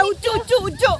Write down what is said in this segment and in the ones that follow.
ಉಚ್ಚು ಉಚ್ಚು ಉಚ್ಚು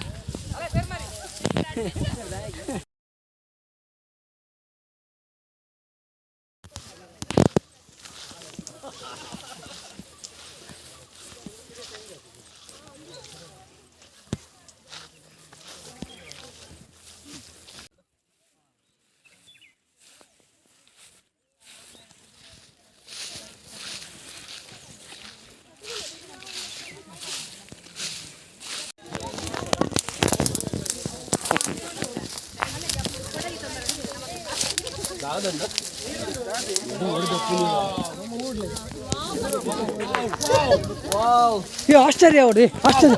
ಆಶ್ಚರ್ಯ ನೋಡಿ ಆಶ್ಚರ್ಯ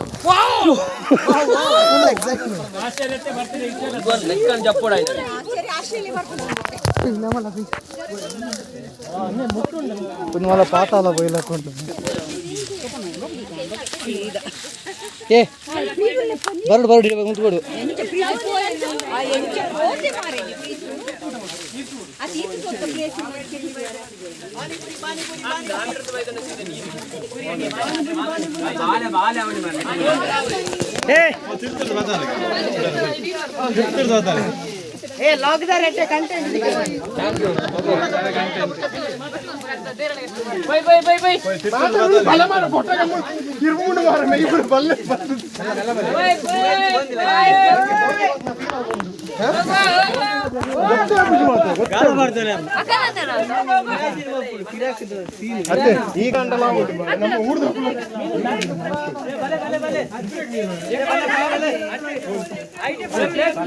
ಕುನ್ವಾಲ ಪಾತಾಲ ಬೈಲಕೊಂಡು ಏ ಬರಡು ಬರಡು ಮುಟ್ಕೊಡು ఏ లాగుదార్ అంటే content by by by by బల మార ఫోటో కమ్ము ఇరుముండు మార మే ఇప్పుడు బల్లె బై బై గాರ ಮಾಡ್ತಾನೆ ಅದೇ ಈ ಗಂಟಲ ನಮ್ಮ ಊರ್ದು ಬಲೆ ಬಲೆ ಬಲೆ ಐಟಿ ಪ್ಲೇಸ್